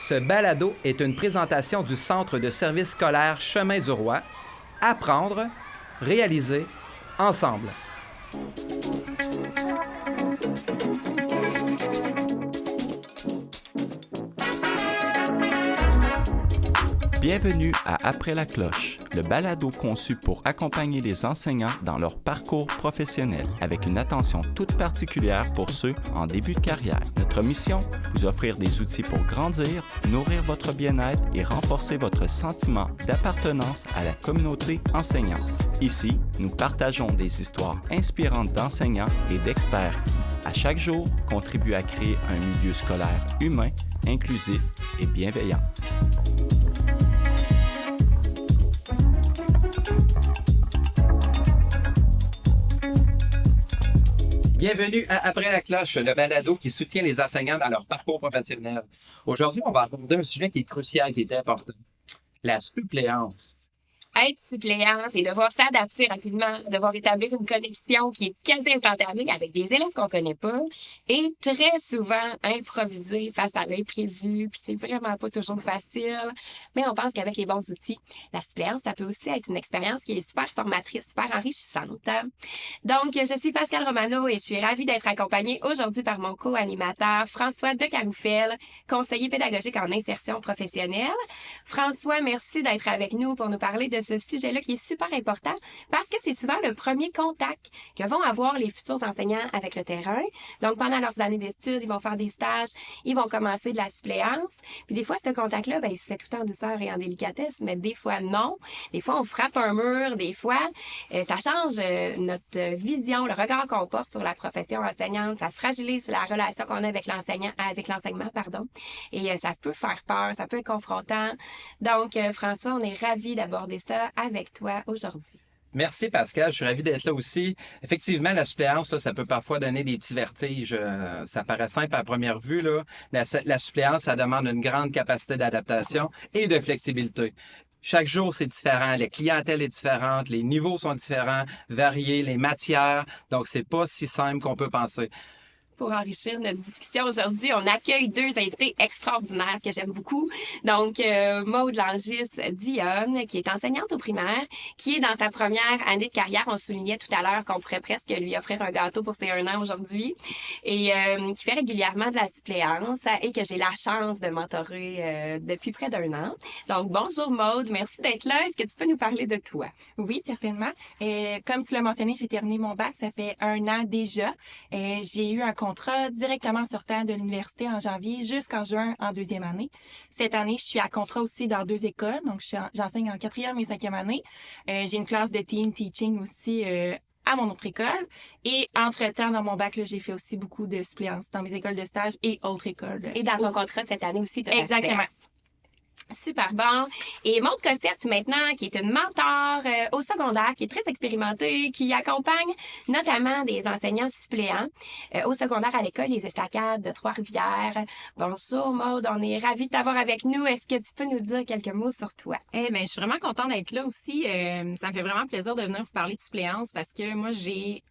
Ce balado est une présentation du Centre de services scolaires Chemin du Roi. Apprendre, réaliser, ensemble. Bienvenue à Après la cloche, le balado conçu pour accompagner les enseignants dans leur parcours professionnel, avec une attention toute particulière pour ceux en début de carrière. Notre mission, vous offrir des outils pour grandir, nourrir votre bien-être et renforcer votre sentiment d'appartenance à la communauté enseignante. Ici, nous partageons des histoires inspirantes d'enseignants et d'experts qui, à chaque jour, contribuent à créer un milieu scolaire humain, inclusif et bienveillant. Bienvenue à Après la cloche, le balado qui soutient les enseignants dans leur parcours professionnel. Aujourd'hui, on va aborder un sujet qui est crucial, qui est important. La suppléance. Être suppléant, c'est devoir s'adapter rapidement, devoir établir une connexion qui est quasi instantanée avec des élèves qu'on connaît pas et très souvent improviser face à l'imprévu, puis c'est vraiment pas toujours facile, mais on pense qu'avec les bons outils, la suppléance, ça peut aussi être une expérience qui est super formatrice, super enrichissante. Donc, je suis Pascal Romano et je suis ravie d'être accompagnée aujourd'hui par mon co-animateur François Decaroufel, conseiller pédagogique en insertion professionnelle. François, merci d'être avec nous pour nous parler de ce sujet-là qui est super important parce que c'est souvent le premier contact que vont avoir les futurs enseignants avec le terrain. Donc, pendant leurs années d'études, ils vont faire des stages, ils vont commencer de la suppléance. Puis des fois, ce contact-là, il se fait tout en douceur et en délicatesse, mais des fois, non. Des fois, on frappe un mur. Des fois, ça change notre vision, le regard qu'on porte sur la profession enseignante. Ça fragilise la relation qu'on a avec l'enseignement, pardon. Et ça peut faire peur, ça peut être confrontant. Donc, François, on est ravis d'aborder ça avec toi aujourd'hui. Merci Pascal, je suis ravi d'être là aussi. Effectivement, la suppléance, là, ça peut parfois donner des petits vertiges. Ça paraît simple à première vue. Là. La suppléance, ça demande une grande capacité d'adaptation et de flexibilité. Chaque jour, c'est différent. La clientèle est différente, les niveaux sont différents, variés, les matières. Donc, c'est pas si simple qu'on peut penser. Pour enrichir notre discussion aujourd'hui, on accueille deux invités extraordinaires que j'aime beaucoup. Donc, Maude Langis-Dionne, qui est enseignante au primaire, qui est dans sa première année de carrière. On soulignait tout à l'heure qu'on pourrait presque lui offrir un gâteau pour ses 1 an aujourd'hui. Et qui fait régulièrement de la suppléance et que j'ai la chance de mentorer depuis près d'1 an. Donc, bonjour Maude, merci d'être là. Est-ce que tu peux nous parler de toi? Oui, certainement. Comme tu l'as mentionné, j'ai terminé mon bac, ça fait 1 an déjà. J'ai eu un contrat directement sortant de l'université en janvier jusqu'en juin en 2e année. Cette année, je suis à contrat aussi dans 2 écoles, donc j'enseigne en 4e et 5e année. J'ai une classe de team teaching aussi à mon autre école. Et entre-temps, dans mon bac, là, j'ai fait aussi beaucoup de suppléance dans mes écoles de stage et autres écoles. Et dans ton contrat cette année aussi, tu as exactement. La suppléance. Super bon. Et Maude Cossette, maintenant, qui est une mentor au secondaire, qui est très expérimentée, qui accompagne notamment des enseignants suppléants au secondaire à l'école Les Estacades de Trois-Rivières. Bonjour Maude, on est ravis de t'avoir avec nous. Est-ce que tu peux nous dire quelques mots sur toi? Je suis vraiment contente d'être là aussi. Ça me fait vraiment plaisir de venir vous parler de suppléance parce que moi, j'ai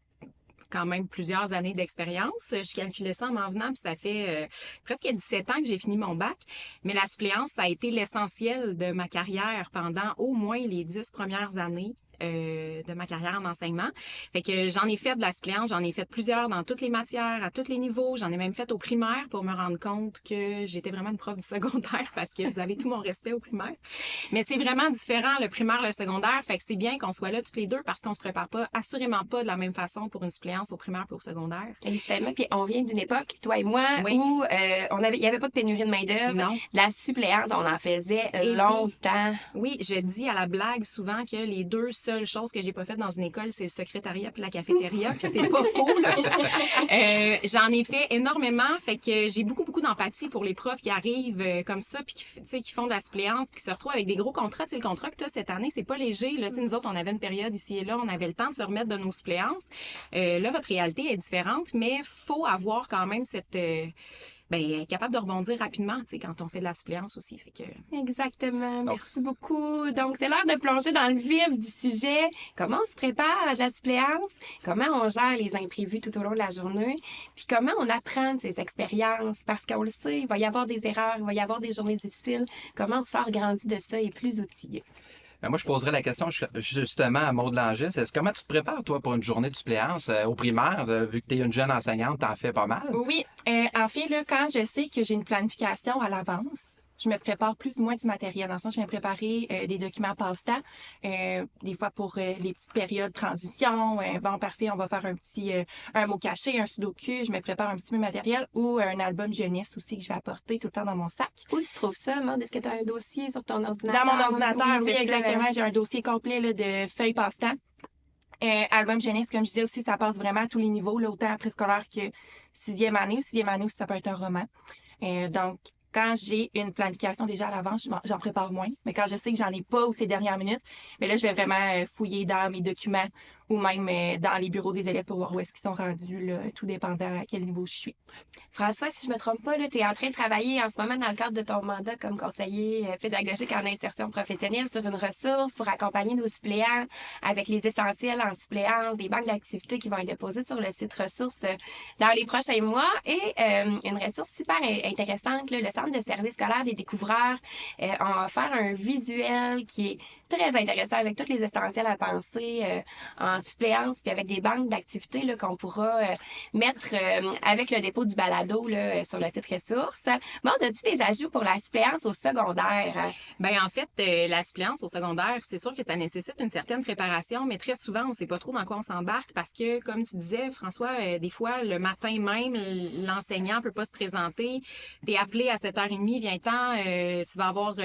quand même plusieurs années d'expérience. Je calculais ça en m'en venant, puis ça fait presque 17 ans que j'ai fini mon bac. Mais la suppléance, ça a été l'essentiel de ma carrière pendant au moins les 10 premières années de ma carrière en enseignement. Fait que j'en ai fait de la suppléance, j'en ai fait plusieurs dans toutes les matières, à tous les niveaux. J'en ai même fait au primaire pour me rendre compte que j'étais vraiment une prof du secondaire parce que vous avez tout mon respect au primaire. Mais c'est vraiment différent, le primaire, le secondaire. Fait que c'est bien qu'on soit là toutes les deux parce qu'on se prépare pas, assurément pas de la même façon pour une suppléance au primaire et au secondaire. Exactement. Puis on vient d'une époque, toi et moi, oui. où il y avait pas de pénurie de main-d'œuvre. Non. De la suppléance, on en faisait longtemps. Oui, je dis à la blague souvent que les deux seules choses que j'ai pas faites dans une école, c'est le secrétariat puis la cafétéria, puis c'est pas faux, là. J'en ai fait énormément, fait que j'ai beaucoup d'empathie pour les profs qui arrivent comme ça, puis qui font de la suppléance, qui se retrouvent avec des gros contrats. Tu sais, le contrat que tu as cette année, c'est pas léger, là. Tu sais, nous autres, on avait une période ici et là, on avait le temps de se remettre de nos suppléances. Là, votre réalité est différente, mais faut avoir quand même cette être capable de rebondir rapidement, tu sais, quand on fait de la suppléance aussi. Fait que... Exactement. Donc, Merci beaucoup. Donc, c'est l'heure de plonger dans le vif du sujet. Comment on se prépare à de la suppléance? Comment on gère les imprévus tout au long de la journée? Puis comment on apprend de ces expériences? Parce qu'on le sait, il va y avoir des erreurs, il va y avoir des journées difficiles. Comment on sort grandi de ça et plus outillé? Moi, je poserais la question justement à Maude Langis. Comment tu te prépares, toi, pour une journée de suppléance au primaire? Vu que tu es une jeune enseignante, t'en fais pas mal. Oui, en fait, là, quand je sais que j'ai une planification à l'avance, je me prépare plus ou moins du matériel. Dans le sens, je vais me préparer des documents passe-temps, des fois pour les petites périodes de transition. Bon, parfait, on va faire un mot caché, un sudoku. Je me prépare un petit peu de matériel ou un album jeunesse aussi que je vais apporter tout le temps dans mon sac. Où tu trouves ça, Maud? Est-ce que tu as un dossier sur ton ordinateur? Dans mon ordinateur, oui, c'est ça. exactement. J'ai un dossier complet là, de feuilles passe-temps. Album jeunesse, comme je disais aussi, ça passe vraiment à tous les niveaux, là, autant préscolaire que sixième année aussi, ça peut être un roman. Donc, quand j'ai une planification déjà à l'avance, j'en prépare moins. Mais quand je sais que j'en ai pas ou ces dernières minutes, mais là, je vais vraiment fouiller dans mes documents ou même dans les bureaux des élèves pour voir où est-ce qu'ils sont rendus, là, tout dépendant à quel niveau je suis. François, si je me trompe pas, tu es en train de travailler en ce moment dans le cadre de ton mandat comme conseiller pédagogique en insertion professionnelle sur une ressource pour accompagner nos suppléants avec les essentiels en suppléance, des banques d'activités qui vont être déposées sur le site ressources dans les prochains mois et une ressource super intéressante, là, le Centre de services scolaires des découvreurs. On va faire un visuel qui est très intéressant avec tous les essentiels à penser en suppléance puis avec des banques d'activités là, qu'on pourra mettre avec le dépôt du balado là, sur le site ressources. Bon, as-tu des ajouts pour la suppléance au secondaire? En fait, la suppléance au secondaire, c'est sûr que ça nécessite une certaine préparation, mais très souvent, on sait pas trop dans quoi on s'embarque parce que, comme tu disais, François, des fois, le matin même, l'enseignant peut pas se présenter. T'es appelé à 7h30, viens-t'en, tu vas avoir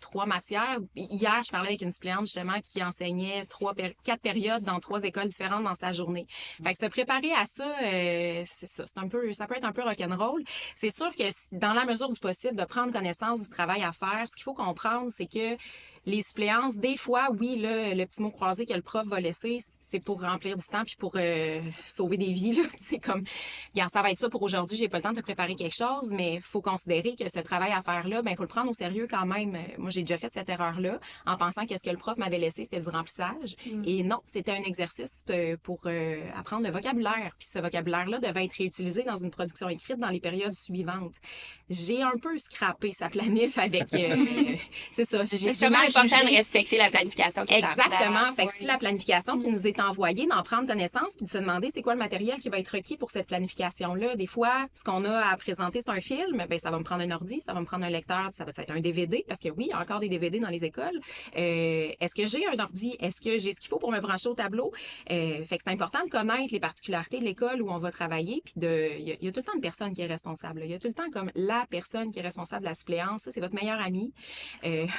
3 matières. Hier, je parlais avec une suppléante, justement, qui enseignait 4 périodes dans 3 écoles différentes dans sa journée. Fait que se préparer à ça, c'est ça. Ça peut être un peu rock'n'roll. C'est sûr que dans la mesure du possible, de prendre connaissance du travail à faire, ce qu'il faut comprendre, c'est que les suppléances, des fois, oui, là, le petit mot croisé que le prof va laisser, c'est pour remplir du temps puis pour sauver des vies, là. C'est comme, regarde, ça va être ça pour aujourd'hui, j'ai pas le temps de te préparer quelque chose, mais il faut considérer que ce travail à faire-là, il faut le prendre au sérieux quand même. Moi, j'ai déjà fait cette erreur-là en pensant que ce que le prof m'avait laissé, c'était du remplissage. Et non, c'était un exercice pour apprendre le vocabulaire. Puis ce vocabulaire-là devait être réutilisé dans une production écrite dans les périodes suivantes. J'ai un peu scrappé sa planif avec... c'est ça. C'est vraiment important de respecter la planification qui est en place. Exactement. Fait que si la planification qui nous est envoyée, d'en prendre connaissance puis de se demander c'est quoi le matériel qui va être requis pour cette planification-là. Des fois, ce qu'on a à présenter, c'est un film. Ça va me prendre un ordi, ça va me prendre un lecteur, ça va être un DVD parce que oui, il y a encore des DVD dans les écoles. Est-ce que j'ai un ordi? Est-ce que j'ai ce qu'il faut pour me brancher au tableau? Fait que c'est important de connaître les particularités de l'école où on va travailler puis il y a tout le temps une personne qui est responsable. Il y a tout le temps comme la personne qui est responsable de la suppléance. Ça, c'est votre meilleur ami.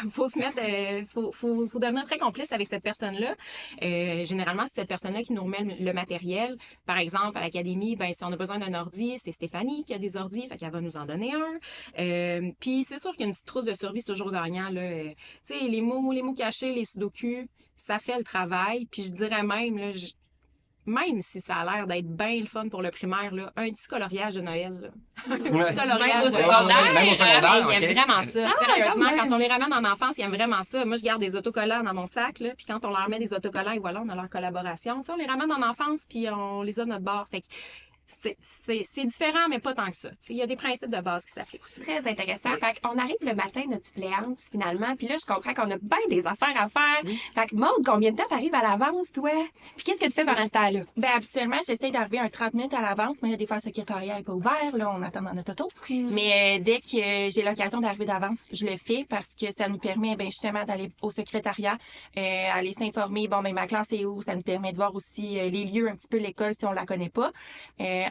Faut se mettre faut devenir très complice avec cette personne-là. Généralement, c'est cette personne-là qui nous remet le matériel. Par exemple, à l'académie, si on a besoin d'un ordi, c'est Stéphanie qui a des ordis, fait qu'elle va nous en donner un. Puis c'est sûr qu'une petite trousse de survie, c'est toujours gagnant, là. Tu sais, les mots cachés, les sudoku, ça fait le travail. Puis je dirais même, là, même si ça a l'air d'être bien le fun pour le primaire, là, un petit coloriage de Noël. Là. Un petit coloriage au secondaire. Même au secondaire, Ils aiment vraiment ça. Sérieusement, quand on les ramène en enfance, ils aiment vraiment ça. Moi, je garde des autocollants dans mon sac, là, puis quand on leur met des autocollants, et voilà, on a leur collaboration. Tu sais, on les ramène en enfance, puis on les a de notre bord. Fait que c'est différent, mais pas tant que ça. Il y a des principes de base qui s'appliquent aussi. Très intéressant. Fait qu'on arrive le matin de notre suppléance, finalement, puis là, je comprends qu'on a bien des affaires à faire. Fait que Maude, combien de temps t'arrives à l'avance, toi? Puis qu'est-ce que tu fais pendant ce temps-là? Habituellement, j'essaie d'arriver un 30 minutes à l'avance, mais là, des fois, le secrétariat est pas ouvert, là, on attend dans notre auto. Mais dès que j'ai l'occasion d'arriver d'avance, je le fais parce que ça nous permet, justement, d'aller au secrétariat, aller s'informer, ma classe est où? Ça nous permet de voir aussi les lieux, un petit peu l'école si on la connaît pas.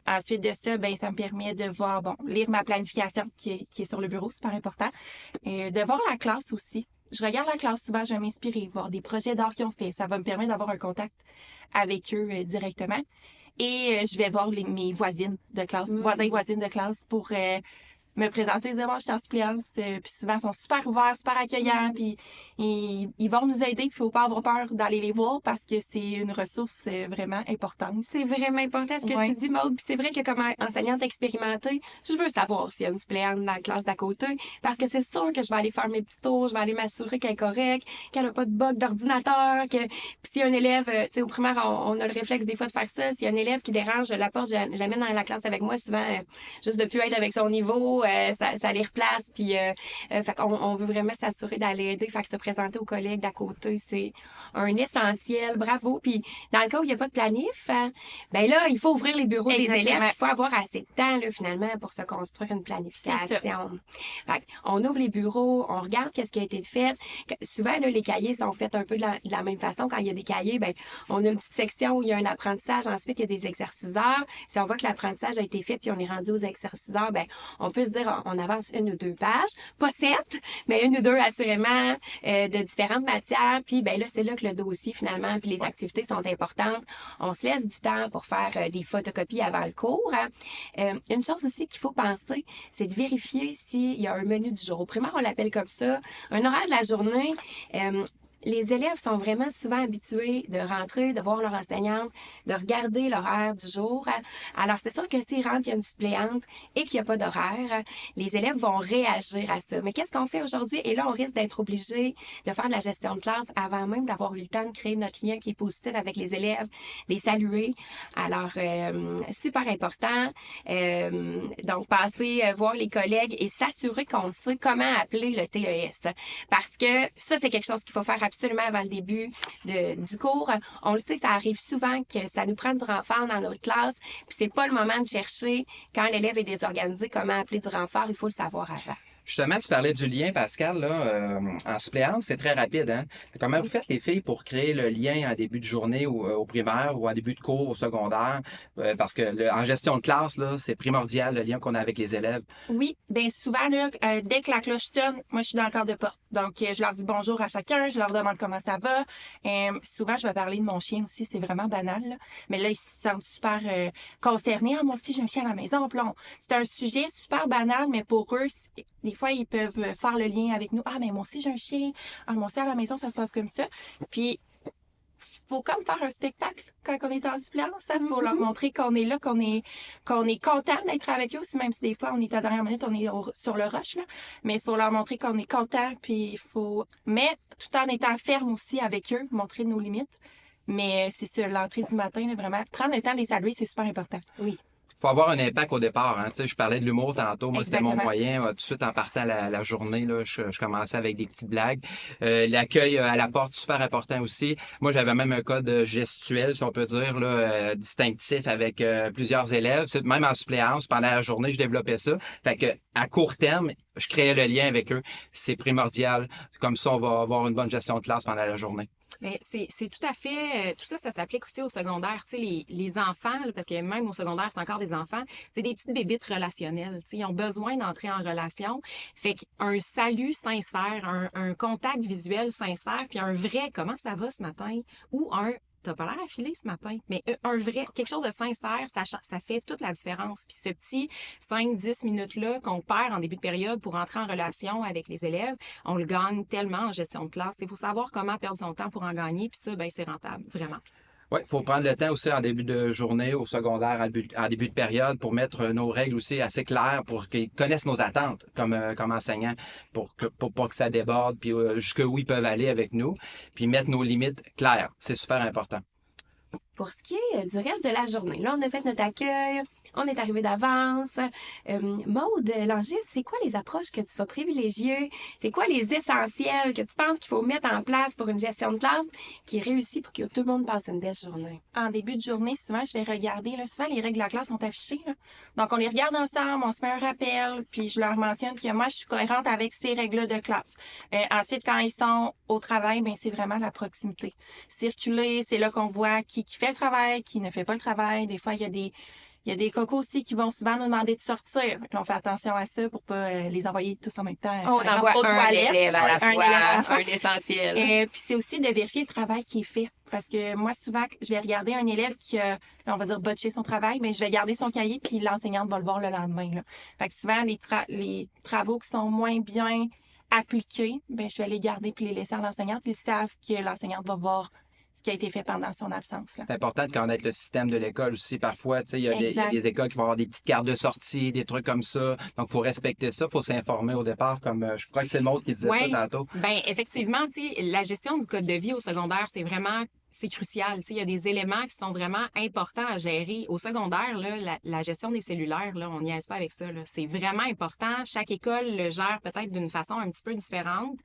Ensuite de ça, ça me permet de voir, lire ma planification qui est sur le bureau, super important. De voir la classe aussi. Je regarde la classe souvent, je vais m'inspirer, voir des projets d'art qu'ils ont fait. Ça va me permettre d'avoir un contact avec eux directement. Et je vais voir mes voisines de classe, voisins et voisines de classe pour me présenter, dire, bon, je suis en suppléance. Puis souvent, ils sont super ouverts, super accueillants, puis ils vont nous aider. Puis il faut pas avoir peur d'aller les voir parce que c'est une ressource vraiment importante. C'est vraiment important ce que tu dis, Maude. Puis c'est vrai que comme enseignante expérimentée, je veux savoir s'il y a une suppléante dans la classe d'à côté parce que c'est sûr que je vais aller faire mes petits tours, je vais aller m'assurer qu'elle est correcte, qu'elle n'a pas de bug d'ordinateur, que puis s'il y a un élève, tu sais, au primaire, on a le réflexe des fois de faire ça. S'il y a un élève qui dérange, je l'apporte, j'amène dans la classe avec moi, souvent, juste de plus être avec son niveau, ça les replace. Puis, fait qu'on veut vraiment s'assurer d'aller aider. Fait que se présenter aux collègues d'à côté, c'est un essentiel. Bravo. Puis, dans le cas où il n'y a pas de planif, ben là, il faut ouvrir les bureaux des élèves. Il faut avoir assez de temps, là, finalement, pour se construire une planification. Fait on ouvre les bureaux, on regarde qu'est-ce qui a été fait. Souvent, là, les cahiers sont faits un peu de la même façon. Quand il y a des cahiers, ben, on a une petite section où il y a un apprentissage. Ensuite, il y a des exerciceurs. Si on voit que l'apprentissage a été fait puis on est rendu aux exerciceurs, ben, on peut se dire, on avance 1 ou 2 pages. Pas 7, mais 1 ou 2 assurément, de différentes matières. Puis, ben, là, c'est là que le dossier, finalement, puis les activités sont importantes. On se laisse du temps pour faire des photocopies avant le cours. Hein. Une chose aussi qu'il faut penser, c'est de vérifier s'il y a un menu du jour. Au primaire, on l'appelle comme ça. Un horaire de la journée. Les élèves sont vraiment souvent habitués de rentrer, de voir leur enseignante, de regarder l'horaire du jour. Alors, c'est sûr que s'ils rentrent, il y a une suppléante et qu'il n'y a pas d'horaire, les élèves vont réagir à ça. Mais qu'est-ce qu'on fait aujourd'hui? Et là, on risque d'être obligé de faire de la gestion de classe avant même d'avoir eu le temps de créer notre lien qui est positif avec les élèves, de les saluer. Alors, super important. Donc, passer voir les collègues et s'assurer qu'on sait comment appeler le TES. Parce que ça, c'est quelque chose qu'il faut faire absolument avant le début du cours. On le sait, ça arrive souvent que ça nous prend du renfort dans notre classe, puis c'est pas le moment de chercher quand l'élève est désorganisé comment appeler du renfort, il faut le savoir avant. Justement, tu parlais du lien, Pascal, là, en suppléance, c'est très rapide, hein? Comment vous faites, les filles, pour créer le lien en début de journée ou au primaire ou en début de cours au secondaire? Parce que en gestion de classe, là, c'est primordial, le lien qu'on a avec les élèves. Oui, bien souvent, là, dès que la cloche sonne, moi, je suis dans le cadre de porte. Donc, je leur dis bonjour à chacun, je leur demande comment ça va. Souvent, je vais parler de mon chien aussi, c'est vraiment banal, là. Mais là, ils se sentent super concernés. Ah, moi aussi, j'ai un chien à la maison. Puis là, c'est un sujet super banal, mais pour eux, des fois, ils peuvent faire le lien avec nous. Ah, mais moi aussi, j'ai un chien. Ah, moi aussi, à la maison, ça se passe comme ça. Puis, faut comme faire un spectacle quand on est en suppléance. Il faut leur montrer qu'on est là, qu'on est content d'être avec eux aussi, même si des fois, on est à la dernière minute, on est sur le rush, là. Mais il faut leur montrer qu'on est content, puis mais tout en étant ferme aussi avec eux, montrer nos limites. Mais c'est sur l'entrée du matin, là, vraiment. Prendre le temps de les saluer, c'est super important. Oui. Faut avoir un impact au départ. Hein. Tu sais, je parlais de l'humour tantôt. Moi, Exactement. C'était mon moyen. Tout de suite, en partant la journée, là, je commençais avec des petites blagues. L'accueil à la porte, super important aussi. Moi, j'avais même un code gestuel, si on peut dire, là, distinctif avec plusieurs élèves. Même en suppléance, pendant la journée, je développais ça. Fait que à court terme, je créais le lien avec eux. C'est primordial. Comme ça, on va avoir une bonne gestion de classe pendant la journée. Mais c'est tout à fait, tout ça, ça s'applique aussi au secondaire. Tu sais, les enfants, là, parce que même au secondaire, c'est encore des enfants, c'est des petites bébites relationnelles. Tu sais, ils ont besoin d'entrer en relation. Fait qu'un salut sincère, un contact visuel sincère, puis un vrai « comment ça va ce matin ?» ou un t'as pas l'air affilé ce matin. Mais un vrai, quelque chose de sincère, ça fait toute la différence. Puis ce petit 5-10 minutes-là qu'on perd en début de période pour entrer en relation avec les élèves, on le gagne tellement en gestion de classe. Il faut savoir comment perdre son temps pour en gagner, puis ça, ben c'est rentable, vraiment. Oui, il faut prendre le temps aussi en début de journée, au secondaire, en début de période, pour mettre nos règles aussi assez claires, pour qu'ils connaissent nos attentes comme enseignants, pour pas que ça déborde, puis jusqu'où ils peuvent aller avec nous, puis mettre nos limites claires. C'est super important. Pour ce qui est du reste de la journée, là, on a fait notre accueil, on est arrivé d'avance. Maude, Langis, c'est quoi les approches que tu vas privilégier? C'est quoi les essentiels que tu penses qu'il faut mettre en place pour une gestion de classe qui réussit pour que tout le monde passe une belle journée? En début de journée, souvent, je vais regarder, là, souvent, les règles de la classe sont affichées, là. Donc, on les regarde ensemble, on se fait un rappel, puis je leur mentionne que moi, je suis cohérente avec ces règles de classe. Ensuite, quand ils sont au travail, ben c'est vraiment la proximité. Circuler, c'est là qu'on voit qui fait le travail, qui ne fait pas le travail. Des fois, il y Il y a des cocos aussi qui vont souvent nous demander de sortir. Fait que là, on fait attention à ça pour pas les envoyer tous en même temps. On par exemple, envoie aux un toilettes. élève à la Un élève à la fois, fois. un essentiel. Puis c'est aussi de vérifier le travail qui est fait. Parce que moi, souvent, je vais regarder un élève qui a, on va dire, botché son travail, mais je vais garder son cahier, puis l'enseignante va le voir le lendemain. Là. Fait que souvent, les travaux qui sont moins bien appliqués, ben je vais les garder puis les laisser à l'enseignante. Ils savent que l'enseignante va voir ce qui a été fait pendant son absence. Là. C'est important de connaître le système de l'école aussi. Parfois, tu sais, il y a des écoles qui vont avoir des petites cartes de sortie, des trucs comme ça. Donc, il faut respecter ça. Il faut s'informer au départ, comme je crois que c'est le mot qui disait ça tantôt. Ben effectivement, tu sais, la gestion du code de vie au secondaire, c'est crucial. Tu sais, il y a des éléments qui sont vraiment importants à gérer. Au secondaire, là, la gestion des cellulaires, là, on n'y est pas avec ça. Là. C'est vraiment important. Chaque école le gère peut-être d'une façon un petit peu différente,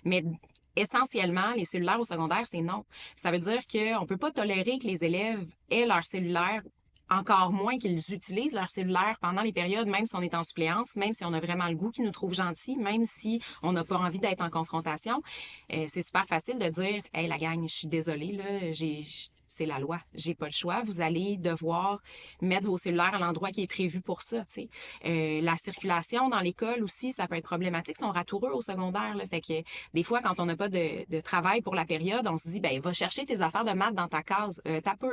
mais essentiellement, les cellulaires au secondaire, c'est non. Ça veut dire qu'on peut pas tolérer que les élèves aient leur cellulaire, encore moins qu'ils utilisent leur cellulaire pendant les périodes, même si on est en suppléance, même si on a vraiment le goût qu'ils nous trouvent gentils, même si on n'a pas envie d'être en confrontation. C'est super facile de dire « Hey, la gang, je suis désolée, là, c'est la loi. J'ai pas le choix. Vous allez devoir mettre vos cellulaires à l'endroit qui est prévu pour ça, tu sais. La circulation dans l'école aussi, ça peut être problématique. Ils sont ratoureux au secondaire, là. Fait que des fois, quand on n'a pas de travail pour la période, on se dit, ben, va chercher tes affaires de maths dans ta case. T'as peu.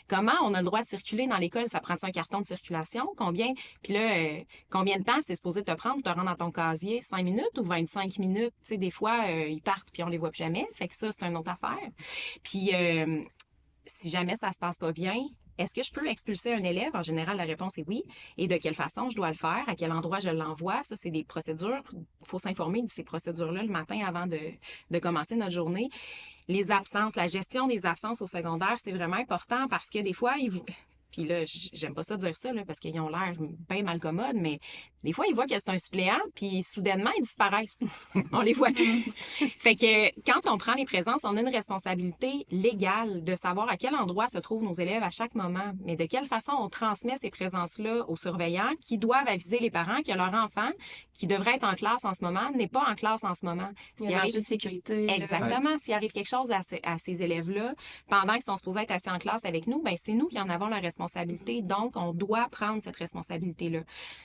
Comment on a le droit de circuler dans l'école? Ça prend-tu un carton de circulation? Combien? Puis là, combien de temps c'est supposé te prendre pour te rendre dans ton casier? 5 minutes ou 25 minutes? Tu sais, des fois, ils partent puis on les voit plus jamais. Fait que ça, c'est une autre affaire. Puis, si jamais ça se passe pas bien, est-ce que je peux expulser un élève? En général, la réponse est oui. Et de quelle façon je dois le faire? À quel endroit je l'envoie? Ça, c'est des procédures. Il faut s'informer de ces procédures-là le matin avant de commencer notre journée. Les absences, la gestion des absences au secondaire, c'est vraiment important parce que des fois, puis là, j'aime pas ça dire ça, là, parce qu'ils ont l'air bien malcommodes, mais des fois, ils voient que c'est un suppléant, puis soudainement, ils disparaissent. On les voit plus. Fait que quand on prend les présences, on a une responsabilité légale de savoir à quel endroit se trouvent nos élèves à chaque moment, mais de quelle façon on transmet ces présences-là aux surveillants qui doivent aviser les parents que leur enfant, qui devrait être en classe en ce moment, n'est pas en classe en ce moment. Il y a un enjeu de sécurité. Exactement. S'il arrive quelque chose à ces élèves-là, pendant qu'ils sont supposés être assis en classe avec nous, ben c'est nous qui en avons la responsabilité. Donc, on doit prendre cette responsabilité-là.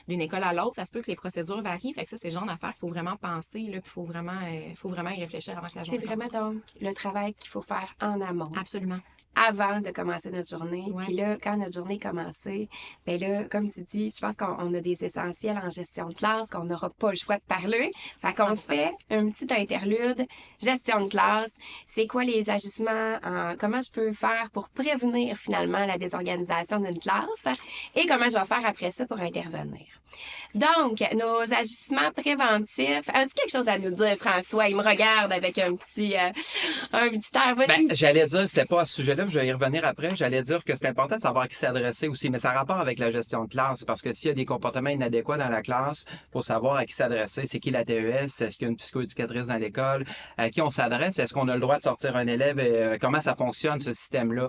D'une école à l'autre, ça se peut que les procédures varient. Fait que ça, c'est le genre d'affaires qu'il faut vraiment penser, là, puis faut vraiment y réfléchir avant que la journée commence. C'est vraiment donc le travail qu'il faut faire en amont. Absolument. Avant de commencer notre journée. Ouais. Puis là, quand notre journée est commencée, ben là, comme tu dis, je pense qu'on a des essentiels en gestion de classe, qu'on n'aura pas le choix de parler. Fait qu'on se fait un petit interlude, gestion de classe. C'est quoi les agissements, comment je peux faire pour prévenir finalement la désorganisation d'une classe et comment je vais faire après ça pour intervenir. Donc, nos agissements préventifs. As-tu quelque chose à nous dire, François? Il me regarde avec un petit air. Vas-y. Ben, j'allais dire, c'était pas à ce sujet-là, je vais y revenir après. J'allais dire que c'est important de savoir à qui s'adresser aussi, mais ça a rapport avec la gestion de classe, parce que s'il y a des comportements inadéquats dans la classe, faut savoir à qui s'adresser. C'est qui la TES? Est-ce qu'il y a une psychoéducatrice dans l'école? À qui on s'adresse? Est-ce qu'on a le droit de sortir un élève? Comment ça fonctionne, ce système-là?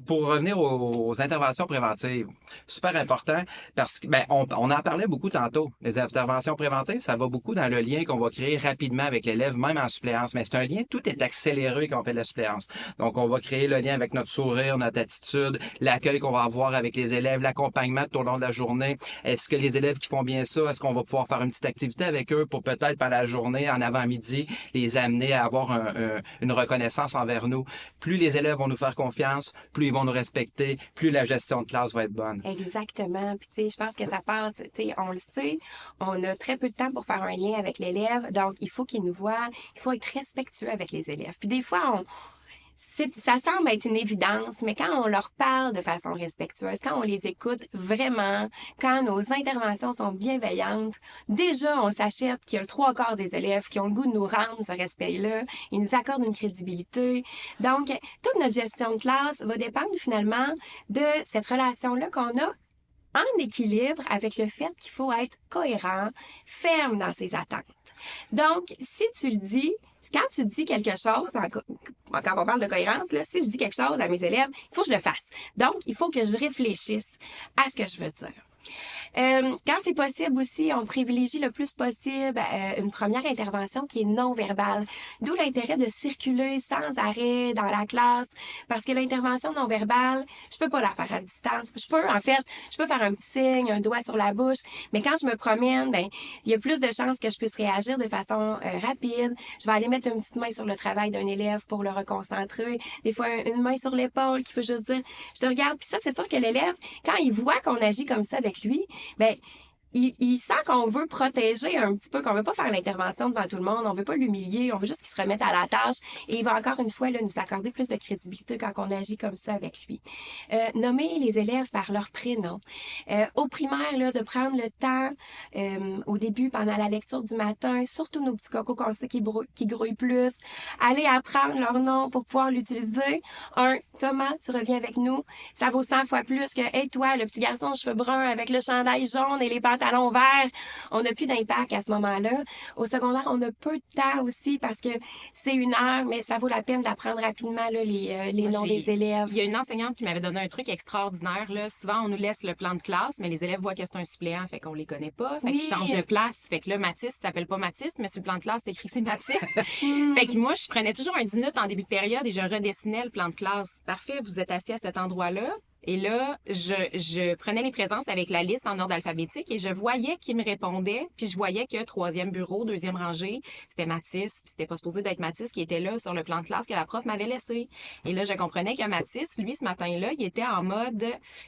Pour revenir aux interventions préventives, super important, parce que, ben, on en parlait beaucoup tantôt. Les interventions préventives, ça va beaucoup dans le lien qu'on va créer rapidement avec l'élève, même en suppléance. Mais c'est un lien, tout est accéléré quand on fait de la suppléance. Donc, on va créer le lien avec notre sourire, notre attitude, l'accueil qu'on va avoir avec les élèves, l'accompagnement tout au long de la journée. Est-ce que les élèves qui font bien ça, est-ce qu'on va pouvoir faire une petite activité avec eux pour peut-être pendant la journée, en avant-midi, les amener à avoir une reconnaissance envers nous? Plus les élèves vont nous faire confiance, plus ils vont nous respecter, plus la gestion de classe va être bonne. Exactement. Puis, tu sais, je pense que ça passe, tu sais, on le sait, on a très peu de temps pour faire un lien avec l'élève, donc il faut qu'il nous voie, il faut être respectueux avec les élèves. Puis des fois, ça semble être une évidence, mais quand on leur parle de façon respectueuse, quand on les écoute vraiment, quand nos interventions sont bienveillantes, déjà, on s'achète qu'il y a le 3/4 des élèves qui ont le goût de nous rendre ce respect-là, ils nous accordent une crédibilité. Donc, toute notre gestion de classe va dépendre finalement de cette relation-là qu'on a en équilibre avec le fait qu'il faut être cohérent, ferme dans ses attentes. Donc, si tu le dis, quand tu dis quelque chose, quand on parle de cohérence, là, si je dis quelque chose à mes élèves, il faut que je le fasse. Donc, il faut que je réfléchisse à ce que je veux dire. Quand c'est possible aussi, on privilégie le plus possible une première intervention qui est non verbale. D'où l'intérêt de circuler sans arrêt dans la classe, parce que l'intervention non verbale, je peux pas la faire à distance. Je peux faire un petit signe, un doigt sur la bouche, mais quand je me promène, il y a plus de chances que je puisse réagir de façon rapide. Je vais aller mettre une petite main sur le travail d'un élève pour le reconcentrer. Des fois, une main sur l'épaule qui veut juste dire, je te regarde. Puis ça, c'est sûr que l'élève, quand il voit qu'on agit comme ça avec lui, il sent qu'on veut protéger un petit peu, qu'on veut pas faire l'intervention devant tout le monde, on veut pas l'humilier, on veut juste qu'il se remette à la tâche et il va encore une fois là, nous accorder plus de crédibilité quand on agit comme ça avec lui. Nommer les élèves par leur prénom. Au primaire, là, de prendre le temps au début, pendant la lecture du matin, surtout nos petits cocos qu'on sait qui grouillent plus, aller apprendre leur nom pour pouvoir l'utiliser. Thomas, tu reviens avec nous. Ça vaut 100 fois plus que, hey, toi, le petit garçon aux cheveux bruns avec le chandail jaune et les pantalons verts. On n'a plus d'impact à ce moment-là. Au secondaire, on a peu de temps aussi parce que c'est 1 heure, mais ça vaut la peine d'apprendre rapidement là, les noms des élèves. Il y a une enseignante qui m'avait donné un truc extraordinaire. Là. Souvent, on nous laisse le plan de classe, mais les élèves voient que c'est un suppléant, fait qu'on les connaît pas. Fait qu'ils changent de place. Fait que là, Mathis s'appelle pas Mathis, mais sur le plan de classe, c'est écrit que c'est Mathis. Fait que moi, je prenais toujours un 10 minutes en début de période et je redessinais le plan de classe. Parfait, vous êtes assis à cet endroit-là. Et là, je prenais les présences avec la liste en ordre alphabétique et je voyais qui me répondait. Puis je voyais que 3e bureau, 2e rangée, c'était Mathis. Puis c'était pas supposé d'être Mathis qui était là sur le plan de classe que la prof m'avait laissé. Et là, je comprenais que Mathis, lui, ce matin-là, il était en mode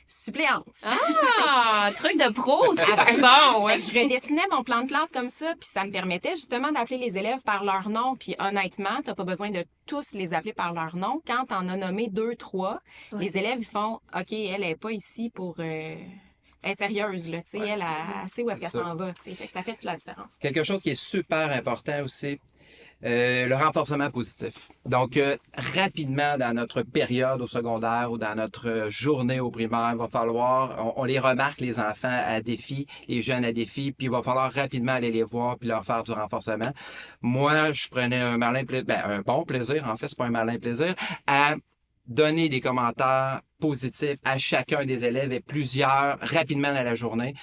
suppléance. Ah! Truc de pro, c'est bon, ouais. Je redessinais mon plan de classe comme ça, puis ça me permettait justement d'appeler les élèves par leur nom. Puis honnêtement, t'as pas besoin de tous les appeler par leur nom. Quand t'en as nommé 2, 3, les élèves, ils font « OK, elle est pas ici pour... elle est sérieuse, là, tu sais, elle sait où est-ce qu'elle s'en va, tu sais. Fait que ça fait toute la différence. Quelque chose qui est super important aussi, le renforcement positif. Donc, rapidement, dans notre période au secondaire ou dans notre journée au primaire, il va falloir, on les remarque, les enfants à défi, les jeunes à défi, puis il va falloir rapidement aller les voir puis leur faire du renforcement. Moi, je prenais un bon plaisir, en fait, c'est pas un malin plaisir, à donner des commentaires positifs à chacun des élèves et plusieurs rapidement dans la journée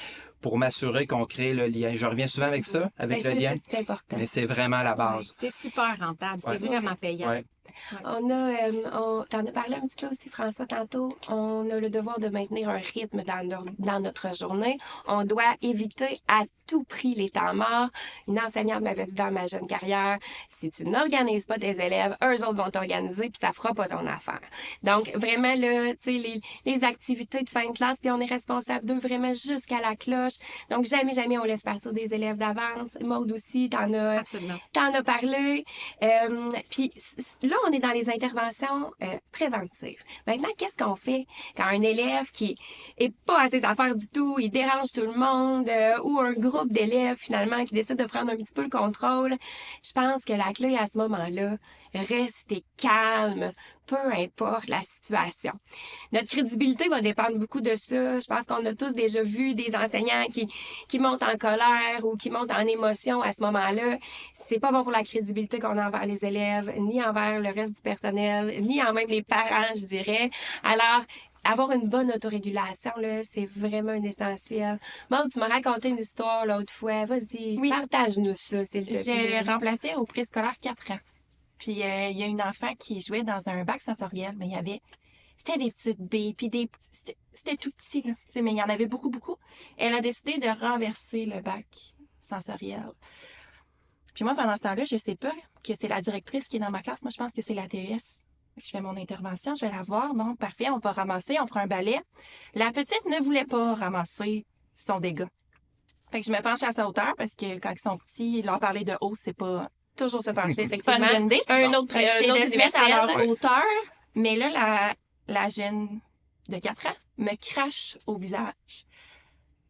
pour m'assurer qu'on crée le lien. Je reviens souvent avec ça, avec le lien. C'est important. Mais c'est vraiment la base. C'est super rentable, c'est vraiment payant. Ouais. On a, t'en as parlé un petit peu aussi, François, tantôt. On a le devoir de maintenir un rythme dans notre journée. On doit éviter à tout prix les temps morts. Une enseignante m'avait dit dans ma jeune carrière, si tu n'organises pas tes élèves, eux autres vont t'organiser puis ça fera pas ton affaire. Donc, vraiment, là, tu sais, les activités de fin de classe, puis on est responsable d'eux vraiment jusqu'à la cloche. Donc, jamais on laisse partir des élèves d'avance. Maude aussi, t'en as parlé. Puis là, on est dans les interventions préventives. Maintenant, qu'est-ce qu'on fait quand un élève qui est pas à ses affaires du tout, il dérange tout le monde, ou un groupe d'élèves, finalement, qui décide de prendre un petit peu le contrôle? Je pense que la clé à ce moment-là, rester calme, peu importe la situation. Notre crédibilité va dépendre beaucoup de ça. Je pense qu'on a tous déjà vu des enseignants qui montent en colère ou qui montent en émotion à ce moment-là. C'est pas bon pour la crédibilité qu'on a envers les élèves, ni envers le reste du personnel, ni en même les parents, je dirais. Alors, avoir une bonne autorégulation, là, c'est vraiment un essentiel. Bon, tu m'as raconté une histoire l'autre fois. Vas-y, partage-nous ça, s'il te plaît. J'ai remplacé au préscolaire 4 ans. Puis, il y a une enfant qui jouait dans un bac sensoriel, mais c'était des petites billes, puis c'était tout petit, là. Mais il y en avait beaucoup. Elle a décidé de renverser le bac sensoriel. Puis moi, pendant ce temps-là, je sais pas que c'est la directrice qui est dans ma classe. Moi, je pense que c'est la TES. Je fais mon intervention, je vais la voir. Non, parfait, on va ramasser, on prend un balai. La petite ne voulait pas ramasser son dégât. Fait que je me penche à sa hauteur parce que quand ils sont petits, leur parler de haut, c'est pas... Toujours se pencher, effectivement. Pas une bonne idée. Un autre universel. À leur hauteur. Mais là, la jeune de 4 ans me crache au visage.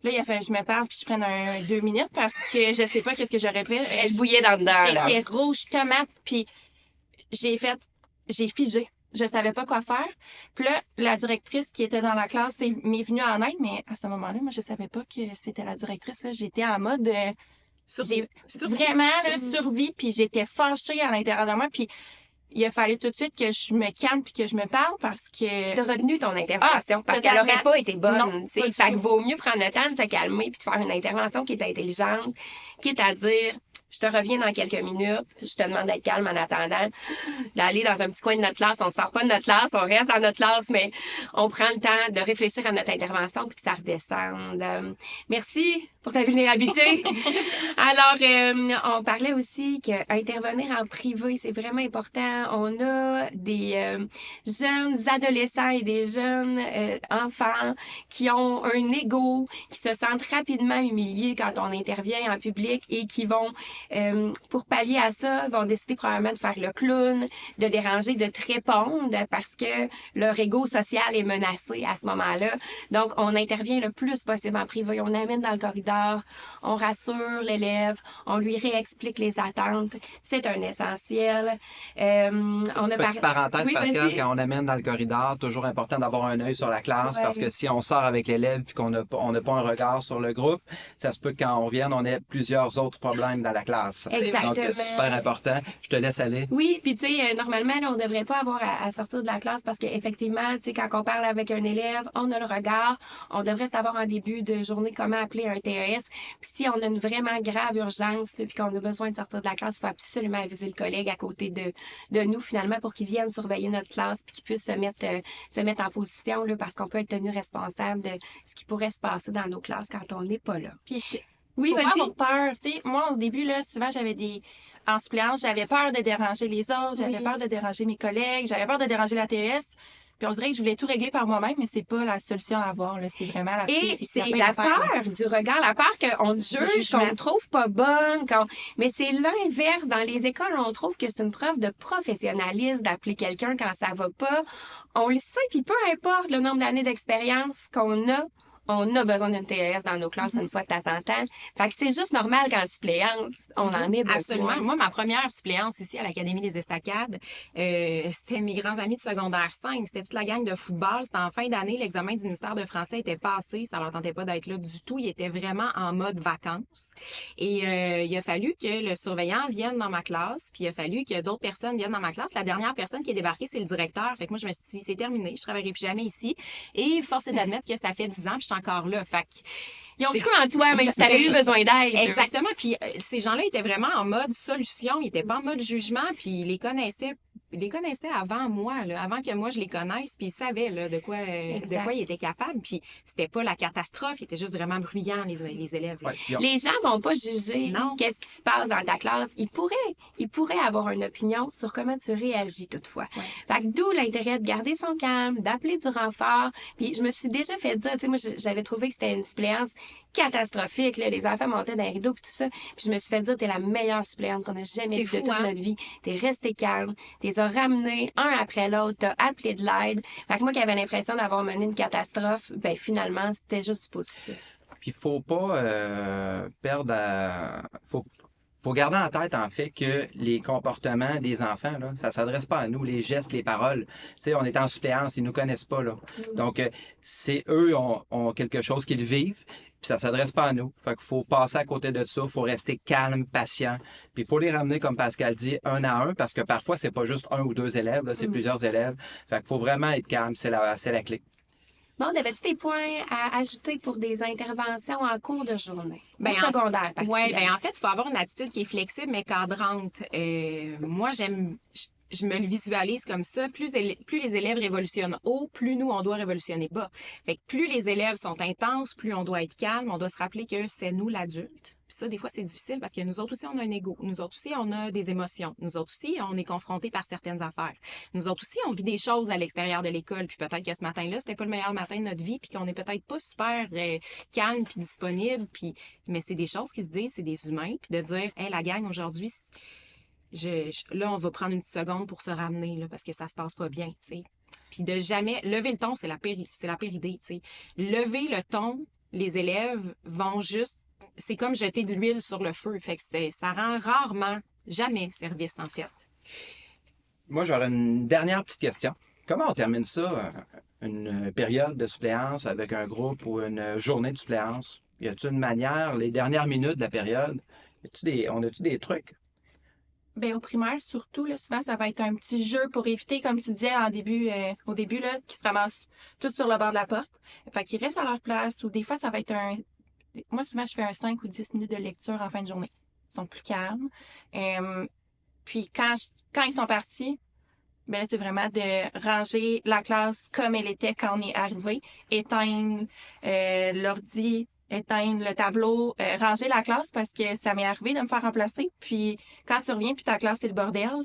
Là, il a fallu que je me parle puis je prenne 2 minutes parce que je sais pas qu'est-ce que j'aurais fait. Elle bouillait dans le dedans, là. J'étais rouge tomate puis j'ai figé. Je savais pas quoi faire. Puis là, la directrice qui était dans la classe m'est venue en aide, mais à ce moment-là, moi, je savais pas que c'était la directrice. Là, j'étais en mode... J'ai vraiment survie, puis j'étais fâchée à l'intérieur de moi, puis il a fallu tout de suite que je me calme puis que je me parle parce que... Tu as retenu ton intervention parce qu'elle totalement. aurait pas été bonne. Non, Tu sais. pas du Fait tout. qu'il vaut mieux prendre le temps de se calmer puis de faire une intervention qui est intelligente, quitte à dire je te reviens dans quelques minutes, je te demande d'être calme en attendant, d'aller dans un petit coin de notre classe, on sort pas de notre classe, on reste dans notre classe, mais on prend le temps de réfléchir à notre intervention puis que ça redescende. Merci pour ta vulnérabilité. Alors, on parlait aussi que intervenir en privé, c'est vraiment important. On a des jeunes adolescents et des jeunes enfants qui ont un ego, qui se sentent rapidement humiliés quand on intervient en public et qui vont, pour pallier à ça, vont décider probablement de faire le clown, de déranger, de te répondre parce que leur ego social est menacé à ce moment-là. Donc, on intervient le plus possible en privé. On amène dans le corridor, on rassure l'élève, on lui réexplique les attentes. C'est un essentiel. On a Petite parenthèse, Oui, Pascal, vas-y. quand on amène dans le corridor, toujours important d'avoir un œil sur la classe Ouais. parce que si on sort avec l'élève et qu'on n'a pas un regard sur le groupe, ça se peut que quand on revienne, on ait plusieurs autres problèmes dans la classe. Exactement. Donc, super important. Je te laisse aller. Oui, puis tu sais, normalement, là, on devrait pas avoir à sortir de la classe parce qu'effectivement, tu sais, quand on parle avec un élève, on a le regard. On devrait savoir en début de journée comment appeler un TES. Puis si on a une vraiment grave urgence, là, puis qu'on a besoin de sortir de la classe, il faut absolument aviser le collègue à côté de nous, finalement, pour qu'il vienne surveiller notre classe puis qu'il puisse se mettre en position, là, parce qu'on peut être tenu responsable de ce qui pourrait se passer dans nos classes quand on n'est pas là. Puis Oui, faut pas vas-y. avoir peur. Tu sais, moi, au début, là, souvent, en suppléance, j'avais peur de déranger les autres, j'avais Oui. peur de déranger mes collègues, j'avais peur de déranger la TES. Puis on dirait que je voulais tout régler par moi-même, mais c'est pas la solution à avoir, là. C'est vraiment Et c'est pire la affaire, là. peur du regard, la peur qu'on te juge, jugement. qu'on ne trouve pas bonne, mais c'est l'inverse. Dans les écoles, on trouve que c'est une preuve de professionnalisme d'appeler quelqu'un quand ça va pas. On le sait, puis peu importe le nombre d'années d'expérience qu'on a, on a besoin d'une TES dans nos classes une fois de temps en temps. Fait que c'est juste normal qu'en suppléance, on en ait besoin. Absolument. Moi, ma première suppléance ici à l'Académie des Estacades, c'était mes grands amis de secondaire 5. C'était toute la gang de football. C'était en fin d'année. L'examen du ministère de français était passé. Ça leur tentait pas d'être là du tout. Ils étaient vraiment en mode vacances. Et il a fallu que le surveillant vienne dans ma classe. Puis il a fallu que d'autres personnes viennent dans ma classe. La dernière personne qui est débarquée, c'est le directeur. Fait que moi, je me suis dit, c'est terminé. Je travaillerai plus jamais ici. Et force est d'admettre que ça fait 10 ans, puis je suis encore là. Fait que Ils ont cru en toi, même si t'avais eu besoin d'aide. exactement. Puis ces gens-là étaient vraiment en mode solution. Ils étaient pas en mode jugement. Puis ils les connaissaient avant moi, là, avant que moi je les connaisse. Puis ils savaient là, de quoi ils étaient capables. Puis c'était pas la catastrophe. Ils étaient juste vraiment bruyants, les élèves. Là. Ouais, puis Les gens vont pas juger Non. qu'est-ce qui se passe dans ta classe. Ils pourraient avoir une opinion sur comment tu réagis toutefois. Ouais. Fait que d'où l'intérêt de garder son calme, d'appeler du renfort. Puis je me suis déjà fait dire, tu sais, moi j'avais trouvé que c'était une suppléance catastrophique, là. Les enfants montaient dans les rideaux puis tout ça. Puis je me suis fait dire, t'es la meilleure suppléante qu'on a jamais C'est vue de fou, toute hein? notre vie. T'es restée calme, t'es as ramenés un après l'autre, t'as appelé de l'aide. Fait que moi qui avais l'impression d'avoir mené une catastrophe, ben finalement, c'était juste du positif. Puis faut pas faut garder en tête en fait que les comportements des enfants là, ça s'adresse pas à nous, les gestes, les paroles. Tu sais, on est en suppléance, ils nous connaissent pas là. Donc c'est eux ont quelque chose qu'ils vivent. Puis ça s'adresse pas à nous. Fait qu'il faut passer à côté de ça, faut rester calme, patient. Puis il faut les ramener, comme Pascal dit, un à un, parce que parfois, c'est pas juste un ou deux élèves, là, c'est plusieurs élèves. Fait qu'il faut vraiment être calme, c'est la clé. Bon, avais-tu des points à ajouter pour des interventions en cours de journée? Ben, Au secondaire, Ouais, particulièrement. en fait, il faut avoir une attitude qui est flexible mais cadrante. Moi, je me le visualise comme ça. Plus les élèves révolutionnent haut, plus nous, on doit révolutionner bas. Fait que plus les élèves sont intenses, plus on doit être calme. On doit se rappeler que c'est nous l'adulte. Puis ça, des fois, c'est difficile parce que nous autres aussi, on a un ego. Nous autres aussi, on a des émotions. Nous autres aussi, on est confrontés par certaines affaires. Nous autres aussi, on vit des choses à l'extérieur de l'école. Puis peut-être que ce matin-là, c'était pas le meilleur matin de notre vie, puis qu'on est peut-être pas super calme puis disponible. Puis mais c'est des choses qui se disent, c'est des humains. Puis de dire, hey, la gang aujourd'hui, là, on va prendre une petite seconde pour se ramener là, parce que ça se passe pas bien, tu sais. Puis de jamais lever le ton, c'est la pire idée, tu sais. Lever le ton, les élèves vont juste, c'est comme jeter de l'huile sur le feu. Fait que ça rend rarement, jamais service en fait. Moi, j'aurais une dernière petite question. Comment on termine ça, une période de suppléance avec un groupe ou une journée de suppléance? Y a-t-il une manière, les dernières minutes de la période, on a-tu des trucs? Ben, au primaire, surtout, là, souvent, ça va être un petit jeu pour éviter, comme tu disais au début, là, qu'ils se ramassent tous sur le bord de la porte. Fait qu'ils restent à leur place, ou des fois, ça va être moi, souvent, je fais un 5 ou 10 minutes de lecture en fin de journée. Ils sont plus calmes. Puis quand ils sont partis, ben là, c'est vraiment de ranger la classe comme elle était quand on est arrivé, éteindre l'ordi, éteindre le tableau, ranger la classe parce que ça m'est arrivé de me faire remplacer. Puis quand tu reviens puis ta classe c'est le bordel,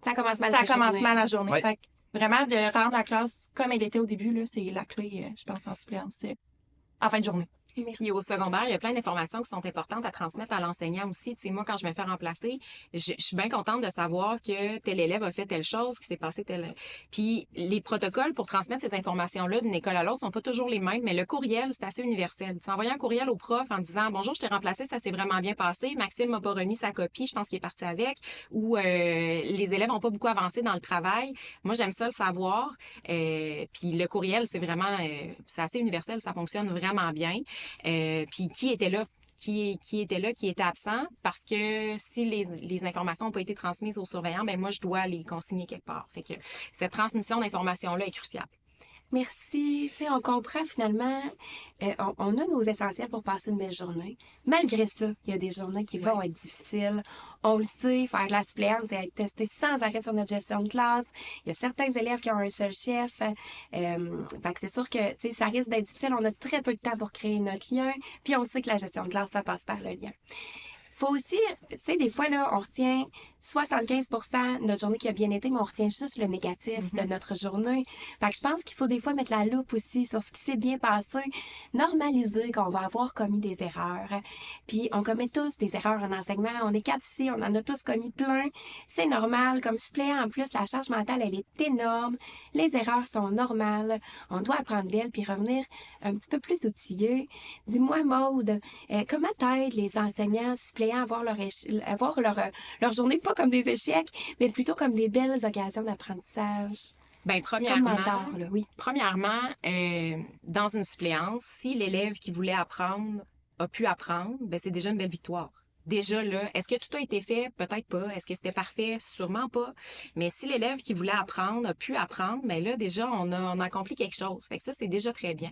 Ça commence mal ça la commence journée. mal la journée. Ouais. Fait que vraiment de rendre la classe comme elle était au début, là, c'est la clé, je pense, en suppléance, en fin de journée. Puis au secondaire, il y a plein d'informations qui sont importantes à transmettre à l'enseignant aussi. Tu sais, moi, quand je me fais remplacer, je suis bien contente de savoir que tel élève a fait telle chose, qu'il s'est passé tel... Puis les protocoles pour transmettre ces informations-là d'une école à l'autre sont pas toujours les mêmes, mais le courriel, c'est assez universel. Tu sais, envoyer un courriel au prof en disant « Bonjour, je t'ai remplacé, ça s'est vraiment bien passé. Maxime m'a pas remis sa copie, je pense qu'il est parti avec. » Ou les élèves ont pas beaucoup avancé dans le travail. Moi, j'aime ça le savoir. Puis le courriel, c'est vraiment... c'est assez universel, ça fonctionne vraiment bien. Puis qui était là, qui était absent, parce que si les informations n'ont pas été transmises aux surveillants, ben moi, je dois les consigner quelque part. Fait que cette transmission d'informations-là est cruciale. Merci. Tu sais, on comprend finalement, on a nos essentiels pour passer une belle journée. Malgré ça, il y a des journées qui vont être difficiles. On le sait, faire de la suppléance et être testé sans arrêt sur notre gestion de classe. Il y a certains élèves qui ont un seul chef. Fait que c'est sûr que, tu sais, ça risque d'être difficile. On a très peu de temps pour créer notre lien. Puis on sait que la gestion de classe, ça passe par le lien. Faut aussi, tu sais, des fois, là, on retient 75% de notre journée qui a bien été, mais on retient juste le négatif de notre journée. Fait que je pense qu'il faut des fois mettre la loupe aussi sur ce qui s'est bien passé, normaliser qu'on va avoir commis des erreurs. Puis on commet tous des erreurs en enseignement. On est 4 ici, on en a tous commis plein. C'est normal. Comme suppléant, en plus, la charge mentale, elle est énorme. Les erreurs sont normales. On doit apprendre d'elles puis revenir un petit peu plus outillé. Dis-moi, Maude, comment t'aides les enseignants suppléants à voir leur journée pas comme des échecs, mais plutôt comme des belles occasions d'apprentissage? Ben Comme premièrement, mentor, là, oui. dans une suppléance, si l'élève qui voulait apprendre a pu apprendre, ben c'est déjà une belle victoire. Déjà là, est-ce que tout a été fait? Peut-être pas. Est-ce que c'était parfait? Sûrement pas. Mais si l'élève qui voulait apprendre a pu apprendre, ben là déjà on a accompli quelque chose. Fait que ça c'est déjà très bien.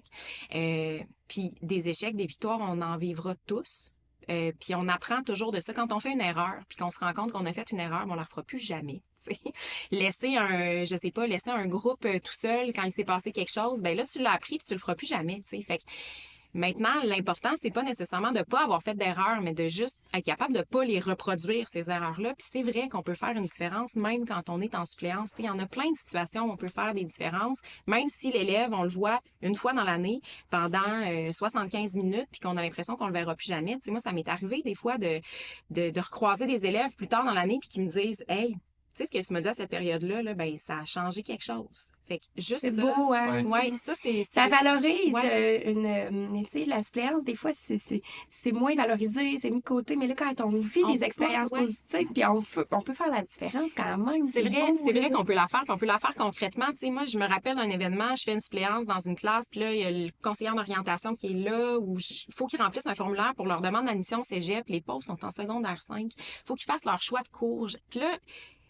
Puis des échecs, des victoires, on en vivra tous. Puis on apprend toujours de ça. Quand on fait une erreur, puis qu'on se rend compte qu'on a fait une erreur, on la fera plus jamais. T'sais. Laisser un groupe tout seul quand il s'est passé quelque chose, ben là tu l'as appris puis tu le feras plus jamais. T'sais. Fait que maintenant, l'important, c'est pas nécessairement de pas avoir fait d'erreurs, mais de juste être capable de pas les reproduire, ces erreurs-là. Puis c'est vrai qu'on peut faire une différence même quand on est en suppléance. Il y en a plein de situations où on peut faire des différences, même si l'élève, on le voit une fois dans l'année pendant 75 minutes, puis qu'on a l'impression qu'on le verra plus jamais. T'sais, moi, ça m'est arrivé des fois de recroiser des élèves plus tard dans l'année puis qui me disent « Hey, tu sais, ce que tu me dis à cette période-là, là, ben, ça a changé quelque chose. » Fait que juste C'est ça, beau, hein? Ouais, ça, Ça valorise Ouais. tu sais, la suppléance, des fois, c'est moins valorisé, c'est mis de côté, mais là, quand on vit des expériences positives, puis on peut faire la différence quand même. C'est vrai, beau, c'est vrai là. qu'on peut la faire, puis on peut la faire concrètement. Tu sais, moi, je me rappelle d'un événement, je fais une suppléance dans une classe, puis là, il y a le conseiller en orientation qui est là, où il faut qu'ils remplissent un formulaire pour leur demande d'admission au cégep. Les pauvres sont en secondaire 5. Faut qu'ils fassent leur choix de cours. Puis là,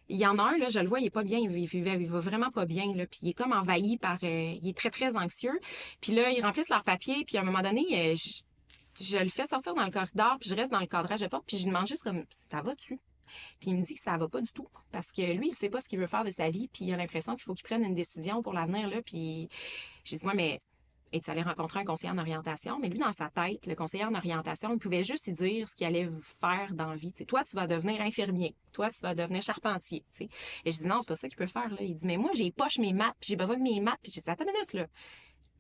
il y en a un, là, je le vois, il est pas bien, il va vraiment pas bien, là, puis il est comme envahi par, il est très, très anxieux. Puis là, ils remplissent leur papier, puis à un moment donné, je le fais sortir dans le corridor, puis je reste dans le cadrage de porte, puis je lui demande juste comme, ça va-tu? Puis il me dit que ça va pas du tout, parce que lui, il sait pas ce qu'il veut faire de sa vie, puis il a l'impression qu'il faut qu'il prenne une décision pour l'avenir, là, puis j'ai dit, moi, mais es-tu allé rencontrer un conseiller en orientation? Mais lui, dans sa tête, le conseiller en orientation, il pouvait juste lui dire ce qu'il allait faire dans la vie. T'sais, toi, tu vas devenir infirmier. Toi, tu vas devenir charpentier. T'sais. Et je dis, non, c'est pas ça qu'il peut faire. Là. Il dit, mais moi, j'ai poche mes maths, puis j'ai besoin de mes maths. Puis j'ai dit, attends une minute, là.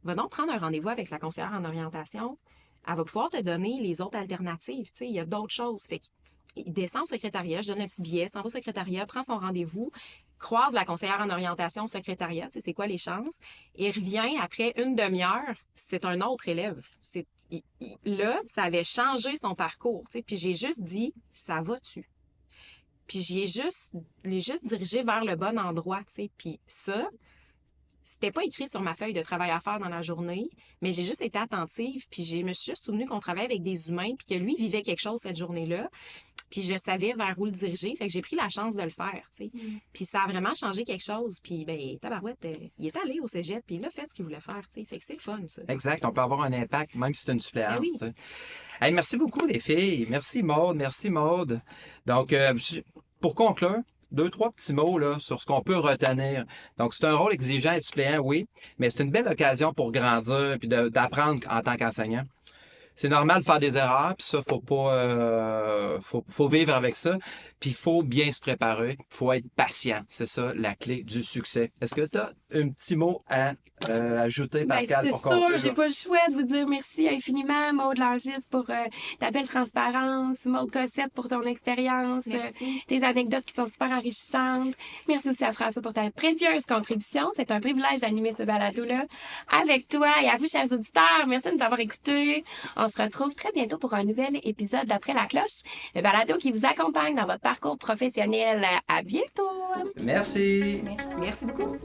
Va donc prendre un rendez-vous avec la conseillère en orientation. Elle va pouvoir te donner les autres alternatives. T'sais. Il y a d'autres choses. Fait qu'il descend au secrétariat, je donne un petit billet, s'en va au secrétariat, prend son rendez-vous, croise la conseillère en orientation au secrétariat, tu sais, c'est quoi les chances, et revient après une demi-heure, c'est un autre élève. Là, ça avait changé son parcours, tu sais, puis j'ai juste dit, ça va-tu? Puis l'ai juste dirigé vers le bon endroit, tu sais, puis ça, c'était pas écrit sur ma feuille de travail à faire dans la journée, mais j'ai juste été attentive, puis je me suis juste souvenue qu'on travaillait avec des humains, puis que lui vivait quelque chose cette journée-là. Puis je savais vers où le diriger. Fait que j'ai pris la chance de le faire, tu sais. Puis ça a vraiment changé quelque chose. Puis, ben, tabarouette, il est allé au cégep, puis il a fait ce qu'il voulait faire, tu sais. Fait que c'est le fun, ça. Exact. On peut avoir un impact, même si c'est une suppléance. Ben oui. Tu sais. Hey, merci beaucoup, les filles. Merci, Maude. Merci, Maude. Donc, pour conclure, 2-3 petits mots là, sur ce qu'on peut retenir. Donc, c'est un rôle exigeant et suppléant, oui, mais c'est une belle occasion pour grandir et d'apprendre en tant qu'enseignant. C'est normal de faire des erreurs, puis ça, faut pas, faut vivre avec ça. Puis il faut bien se préparer, faut être patient. C'est ça la clé du succès. Est-ce que tu as un petit mot à ajouter, Pascal, pour conclure? C'est sûr, j'ai pas le choix de vous dire merci infiniment, Maude Langis, pour ta belle transparence, Maude Cossette pour ton expérience, tes anecdotes qui sont super enrichissantes. Merci aussi à François pour ta précieuse contribution. C'est un privilège d'animer ce balado-là avec toi et à vous, chers auditeurs. Merci de nous avoir écoutés. On se retrouve très bientôt pour un nouvel épisode d'Après la cloche, le balado qui vous accompagne dans votre parcours professionnel. À bientôt! Merci! Merci beaucoup!